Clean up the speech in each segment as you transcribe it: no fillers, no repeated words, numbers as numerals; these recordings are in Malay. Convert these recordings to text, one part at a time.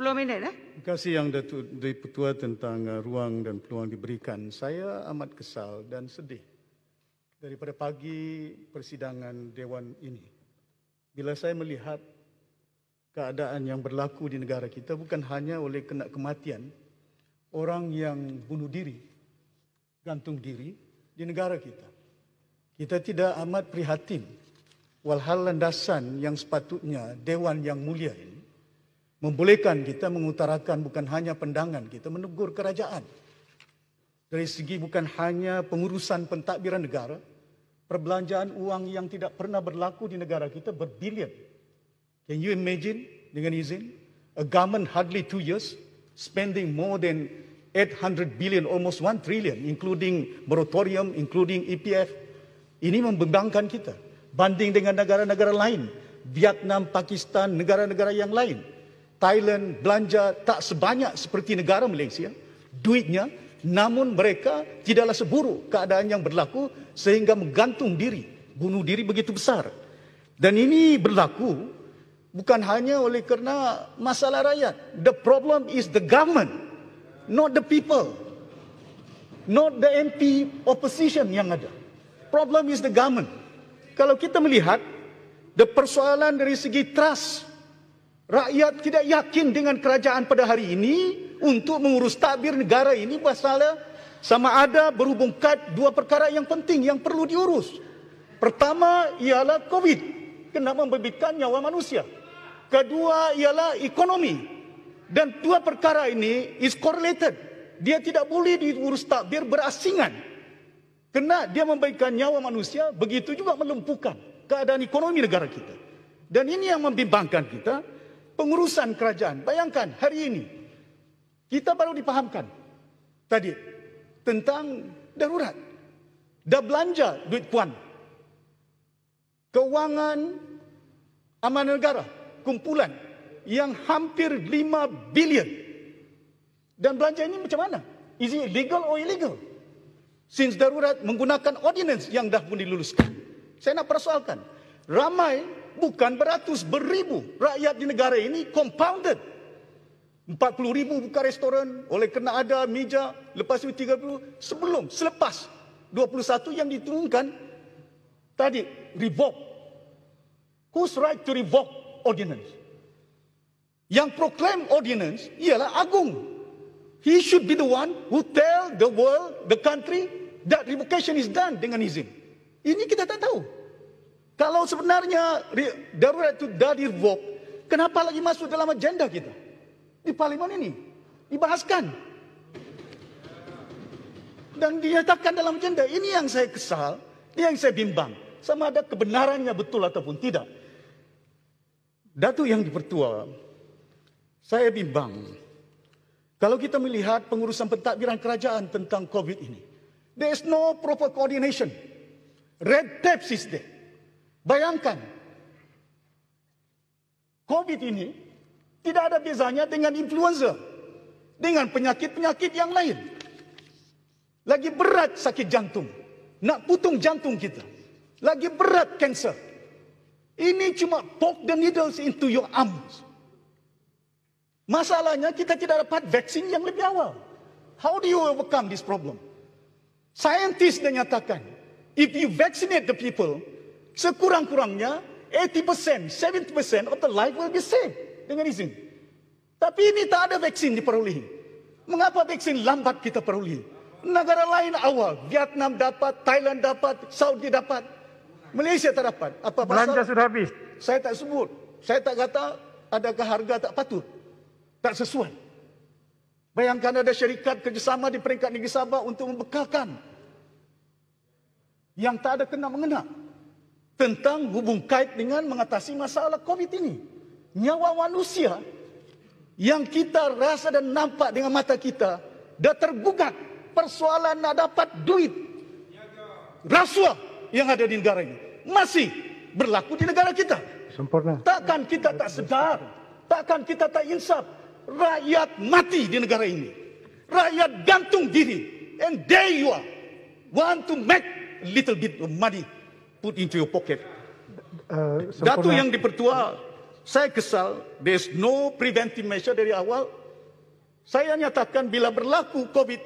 10 minit. Terima kasih Yang Datuk Dipertua tentang ruang dan peluang diberikan. Saya amat kesal dan sedih daripada pagi persidangan Dewan ini. Bila saya melihat keadaan yang berlaku di negara kita bukan hanya oleh kena kematian orang yang bunuh diri, gantung diri di negara kita. Kita tidak amat prihatin walhal landasan yang sepatutnya Dewan yang mulia ini membolehkan kita mengutarakan bukan hanya pandangan kita, menegur kerajaan. Dari segi bukan hanya pengurusan pentadbiran negara, perbelanjaan uang yang tidak pernah berlaku di negara kita berbilion. Can you imagine, dengan izin, a government hardly 2 years spending more than 800 billion, almost 1 trillion, including moratorium, including EPF. Ini membebankan kita. Banding dengan negara-negara lain, Vietnam, Pakistan, negara-negara yang lain. Thailand belanja tak sebanyak seperti negara Malaysia, duitnya, namun mereka tidaklah seburuk keadaan yang berlaku sehingga menggantung diri, bunuh diri begitu besar. Dan ini berlaku bukan hanya oleh kerana masalah rakyat. The problem is the government, not the people, not the MP opposition yang ada. Problem is the government. Kalau kita melihat the persoalan dari segi trust, rakyat tidak yakin dengan kerajaan pada hari ini untuk mengurus tadbir negara ini masalah sama ada berhubung kait dua perkara yang penting yang perlu diurus. Pertama ialah COVID, kena membebitkan nyawa manusia. Kedua ialah ekonomi. Dan dua perkara ini is correlated. Dia tidak boleh diurus tadbir berasingan. Kena dia memberikan nyawa manusia, begitu juga melumpuhkan keadaan ekonomi negara kita. Dan ini yang membimbangkan kita. Pengurusan kerajaan. Bayangkan hari ini kita baru dipahamkan tadi tentang darurat. Dah belanja duit puan. Kewangan amanah negara, kumpulan yang hampir 5 bilion. Dan belanja ini macam mana? Is it legal or illegal? Since darurat menggunakan ordinance yang dah pun diluluskan. Saya nak persoalkan. Ramai bukan beratus, beribu rakyat di negara ini compounded. 40,000 buka restoran oleh kena ada meja, lepas itu 30, selepas 21 yang diturunkan tadi revoke. Who's right to revoke ordinance? Yang proclaim ordinance ialah Agung. He should be the one who tell the world, the country that revocation is done dengan izin. Ini kita tak tahu. Kalau sebenarnya darurat itu dah di-revoke, kenapa lagi masuk dalam agenda kita? Di parlimen ini. Dibahaskan. Dan dinyatakan dalam agenda. Ini yang saya kesal, ini yang saya bimbang. Sama ada kebenarannya betul ataupun tidak. Datuk Yang Dipertua, saya bimbang. Kalau kita melihat pengurusan pentadbiran kerajaan tentang COVID ini, there is no proper coordination. Red tape is there. Bayangkan, COVID ini tidak ada bezanya dengan influenza, dengan penyakit-penyakit yang lain. Lagi berat sakit jantung, nak putung jantung kita. Lagi berat kanser. Ini cuma poke the needles into your arms. Masalahnya kita tidak dapat vaksin yang lebih awal. How do you overcome this problem? Scientists dah nyatakan, if you vaccinate the people, sekurang-kurangnya 80%, 70% of the life will be saved dengan izin. Tapi ini tak ada vaksin diperolehi. Mengapa vaksin lambat kita perolehi? Negara lain awal, Vietnam dapat, Thailand dapat, Saudi dapat, Malaysia tak dapat. Apa pasal? Belanja sudah habis. Saya tak sebut. Saya tak kata adakah harga tak patut, tak sesuai. Bayangkan ada syarikat kerjasama di peringkat negeri Sabah untuk membekalkan yang tak ada kena-mengena tentang hubung kait dengan mengatasi masalah COVID ini. Nyawa manusia yang kita rasa dan nampak dengan mata kita dah tergugat. Persoalan nak dapat duit, rasuah yang ada di negara ini masih berlaku di negara kita. Sempurna. Takkan kita tak sedar, takkan kita tak insaf. Rakyat mati di negara ini. Rakyat gantung diri. And there you are, want to make a little bit of money put into your pocket. Datuk Yang Dipertua, Saya kesal, there's no preventive measure dari awal. Saya nyatakan bila berlaku COVID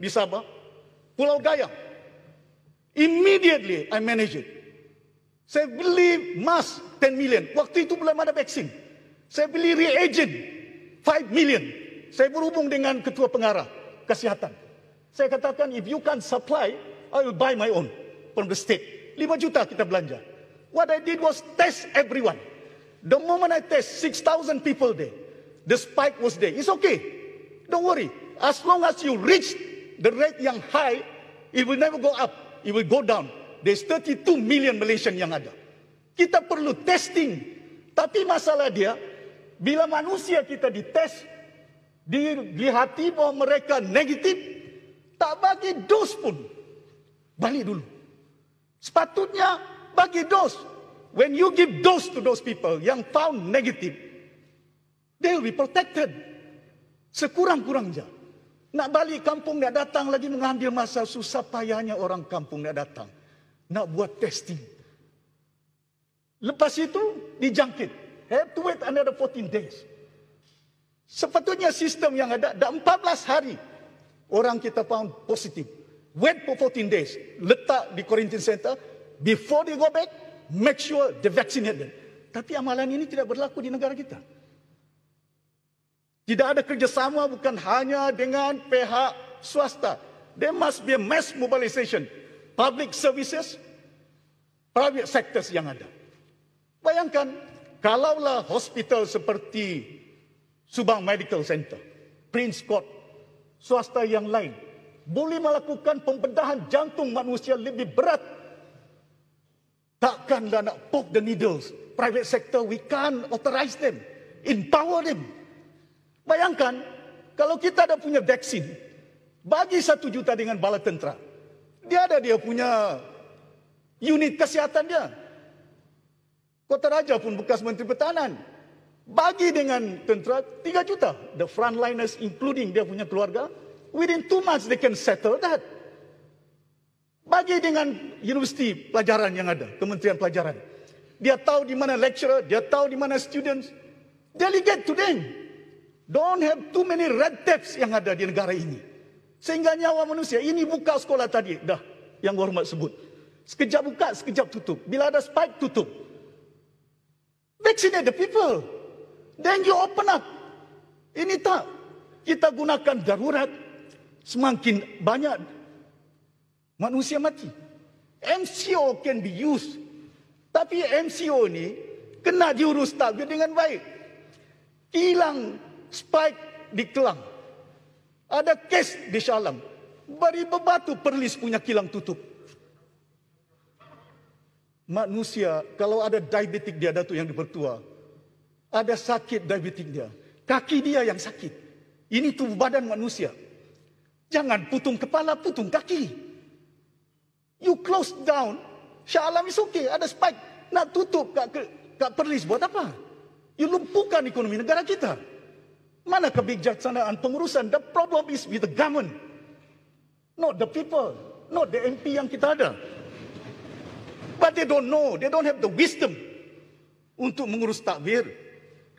di Sabah, Pulau Gayam, immediately I manage it. Saya beli mask 10 million. Waktu itu belum ada vaksin. Saya beli reagent 5 million. Saya berhubung dengan ketua pengarah kesihatan. Saya katakan, if you can't supply, I will buy my own from the state. 5 juta kita belanja. What I did was test everyone. The moment I test 6,000 people there, the spike was there. It's okay. Don't worry. As long as you reach the rate yang high, it will never go up. It will go down. There's 32 million Malaysian yang ada. Kita perlu testing. Tapi masalah dia, bila manusia kita dites, dihati bahwa mereka negatif, tak bagi dos pun. Balik dulu. Sepatutnya bagi dos. When you give dose to those people yang found negative, they will be protected. Sekurang-kurangnya. Nak balik kampung, nak datang lagi mengambil masa, susah payahnya orang kampung nak datang. Nak buat testing. Lepas itu, dijangkit. Have to wait another 14 days. Sepatutnya sistem yang ada, dah 14 hari, orang kita found positif. Wait for 14 days. Letak di quarantine center. Before they go back, make sure they vaccinate them. Tapi amalan ini tidak berlaku di negara kita. Tidak ada kerjasama bukan hanya dengan pihak swasta. There must be a mass mobilization. Public services, private sectors yang ada. Bayangkan, kalaulah hospital seperti Subang Medical Center, Prince Court, swasta yang lain, boleh melakukan pembedahan jantung manusia lebih berat. Takkanlah nak poke the needles. Private sector, we can't authorize them. Empower them. Bayangkan, kalau kita ada punya vaksin, bagi 1 juta dengan bala tentera. Dia ada dia punya unit kesihatan dia. Kota Raja pun bekas Menteri Pertahanan. Bagi dengan tentera 3 juta. The frontliners including dia punya keluarga. Within 2 months they can settle that. Bagi dengan universiti pelajaran yang ada, Kementerian Pelajaran. Dia tahu di mana lecturer, dia tahu di mana students. Delegate to them. Don't have too many red tapes yang ada di negara ini. Sehingga nyawa manusia, ini buka sekolah tadi, dah yang hormat sebut. Sekejap buka, sekejap tutup. Bila ada spike, tutup. Vaccinate the people. Then you open up. Ini tak. Kita gunakan darurat. Semakin banyak manusia mati. MCO can be used. Tapi MCO ni kena diurus tabir dengan baik. Hilang spike di Kelang. Ada kes di Shah Alam. Bari Bebatu Perlis punya kilang tutup. Manusia kalau ada diabetik dia Datuk yang dipertua. Ada sakit diabetik dia. Kaki dia yang sakit. Ini tubuh badan manusia. Jangan putung kepala, putung kaki. You close down, Shah Alam is okay. Ada spike. Nak tutup kat Perlis buat apa? You lumpuhkan ekonomi negara kita. Mana kebijaksanaan pengurusan? The problem is with the government. Not the people. Not the MP yang kita ada. But they don't know. They don't have the wisdom untuk mengurus takbir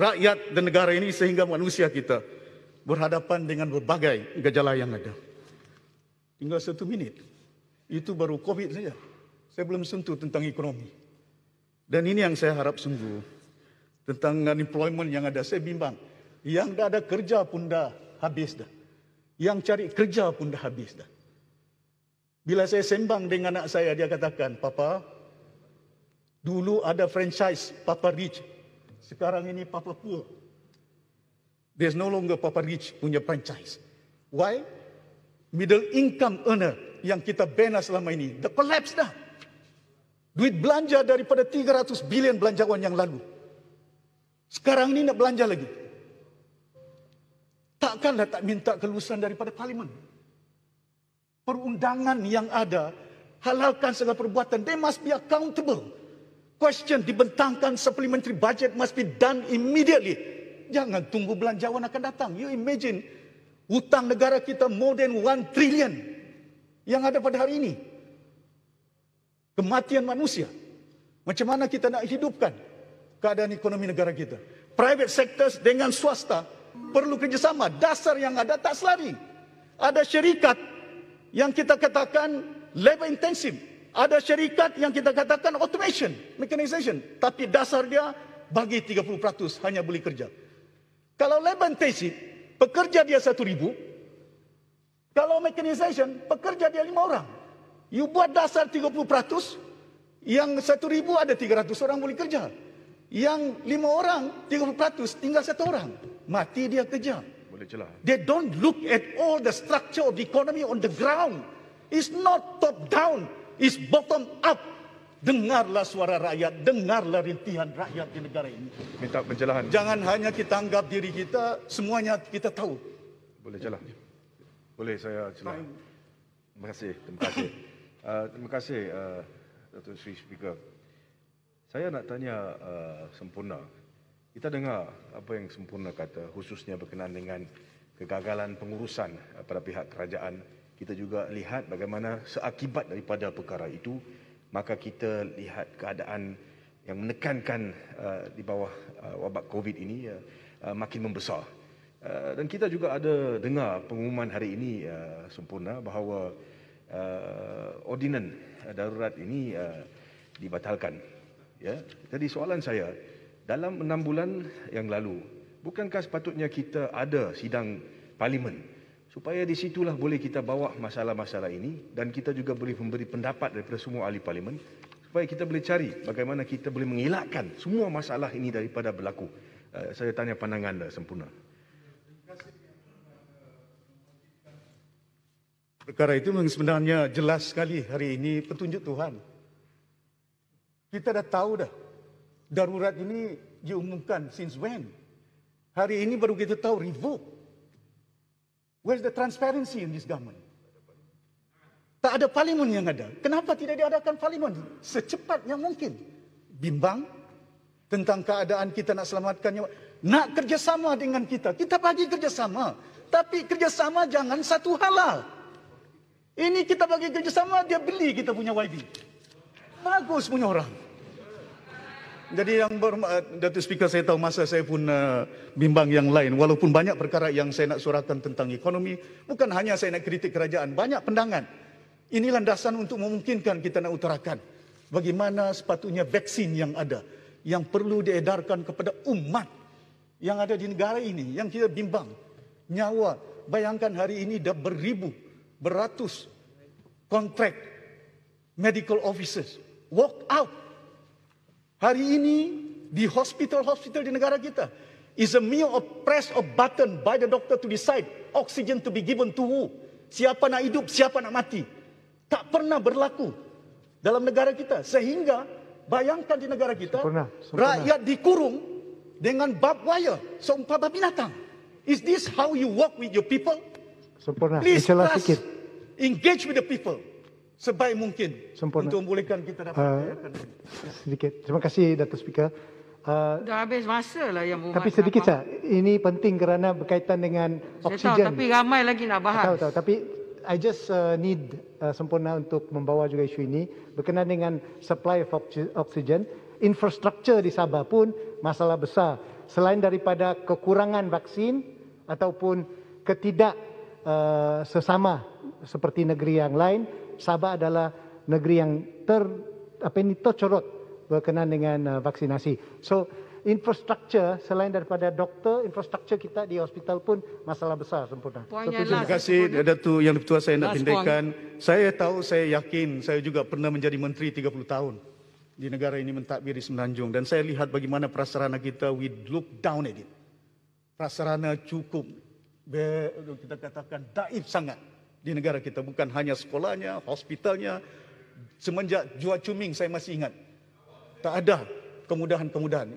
rakyat dan negara ini sehingga manusia kita berhadapan dengan berbagai gejala yang ada. Tinggal 1 minit. Itu baru COVID saja. Saya belum sentuh tentang ekonomi. Dan ini yang saya harap sungguh. Tentang unemployment yang ada. Saya bimbang. Yang dah ada kerja pun dah habis dah. Yang cari kerja pun dah habis dah. Bila saya sembang dengan anak saya, dia katakan, Papa, dulu ada franchise Papa Rich. Sekarang ini Papa Poor. There's no longer Papa Rich punya franchise. Why? Middle income earner yang kita bina selama ini, the collapse dah. Duit belanja daripada 300 bilion belanjawan yang lalu. Sekarang ini nak belanja lagi. Takkanlah tak minta kelulusan daripada parlimen. Perundangan yang ada, halalkan segala perbuatan. They must be accountable. Question dibentangkan supplementary budget must be done immediately. Jangan tunggu belanjawan akan datang. You imagine, hutang negara kita more than 1 trillion yang ada pada hari ini. Kematian manusia. Macam mana kita nak hidupkan? keadaan ekonomi negara kita. Private sectors dengan swasta perlu kerjasama. Dasar yang ada tak selari. Ada syarikat yang kita katakan labor intensive. Ada syarikat yang kita katakan automation, mechanization. Tapi dasar dia bagi 30% hanya boleh kerja. Kalau labor intensive, pekerja dia 1,000. Kalau mechanization, pekerja dia 5 orang. You buat dasar 30%, yang 1,000 ada 300 orang boleh kerja. Yang 5 orang, 30% tinggal 1 orang. Mati dia kerja. Boleh celah. They don't look at all the structure of the economy on the ground. It's not top down, it's bottom up. Dengarlah suara rakyat, dengarlah rintihan rakyat di negara ini. Minta pencerahan. Jangan hanya kita anggap diri kita, semuanya kita tahu. Boleh celah. Boleh saya celah. Terima kasih. Terima kasih Datuk Seri Speaker. Saya nak tanya Sempurna. Kita dengar apa yang Sempurna kata, khususnya berkenaan dengan kegagalan pengurusan pada pihak kerajaan. Kita juga lihat bagaimana seakibat daripada perkara itu, maka kita lihat keadaan yang menekankan di bawah wabak COVID ini makin membesar. Dan kita juga ada dengar pengumuman hari ini Sempurna bahawa ordinan darurat ini dibatalkan. Ya, jadi soalan saya, dalam 6 bulan yang lalu, bukankah sepatutnya kita ada sidang parlimen supaya di situlah boleh kita bawa masalah-masalah ini dan kita juga boleh memberi pendapat daripada semua ahli parlimen supaya kita boleh cari bagaimana kita boleh mengelakkan semua masalah ini daripada berlaku. Saya tanya pandangan Sempurna. Perkara itu memang sebenarnya jelas sekali hari ini petunjuk Tuhan. Kita dah tahu dah, darurat ini diumumkan since when? Hari ini baru kita tahu revoke. Where's the transparency in this government? Tak ada parlimen yang ada. Kenapa tidak diadakan parlimen secepat yang mungkin? Bimbang tentang keadaan kita nak selamatkan nyawa. Nak kerjasama dengan kita. Kita bagi kerjasama. Tapi kerjasama jangan satu halal. Ini kita bagi kerjasama, dia beli kita punya YB. Bagus punya orang. Jadi yang Datuk Speaker, saya tahu masa saya pun bimbang yang lain. Walaupun banyak perkara yang saya nak suarakan tentang ekonomi. Bukan hanya saya nak kritik kerajaan. Banyak pandangan. Ini landasan untuk memungkinkan kita nak utarakan. Bagaimana sepatutnya vaksin yang ada. Yang perlu diedarkan kepada umat. Yang ada di negara ini. Yang kita bimbang. Nyawa. Bayangkan hari ini dah beratus kontrak medical officers walk out. Hari ini di hospital-hospital di negara kita is a mere press of button by the doctor to decide oxygen to be given to who. Siapa nak hidup, siapa nak mati. Tak pernah berlaku dalam negara kita. Sehingga bayangkan di negara kita rakyat dikurung dengan barbed wire seumpama binatang. Is this how you work with your people? Sempurna. Please trust, engage with the people sebaik mungkin untuk membolehkan kita dapat sedikit. Terima kasih Datuk Speaker. Dah habis masa lah yang tapi sedikit saja. Ini penting kerana berkaitan dengan oksigen. Saya tahu, tapi ramai lagi nak bahas. Tahu. Tapi I just need Sempurna untuk membawa juga isu ini berkenaan dengan supply of oksigen. Infrastruktur di Sabah pun masalah besar. Selain daripada kekurangan vaksin ataupun ketidak sesama seperti negeri yang lain, Sabah adalah negeri yang tercorot berkenaan dengan vaksinasi. So, infrastruktur selain daripada doktor, infrastruktur kita di hospital pun masalah besar. Sempurna. Terima kasih Datuk Yang Dipertua, saya nak pendekkan. Saya tahu, saya yakin, saya juga pernah menjadi menteri 30 tahun di negara ini mentadbir di Semenanjung. Dan saya lihat bagaimana prasarana kita, we look down at it. Prasarana cukup, kita katakan daif sangat di negara kita. Bukan hanya sekolahnya, hospitalnya. Semenjak Jua Cuming saya masih ingat. Tak ada kemudahan-kemudahan.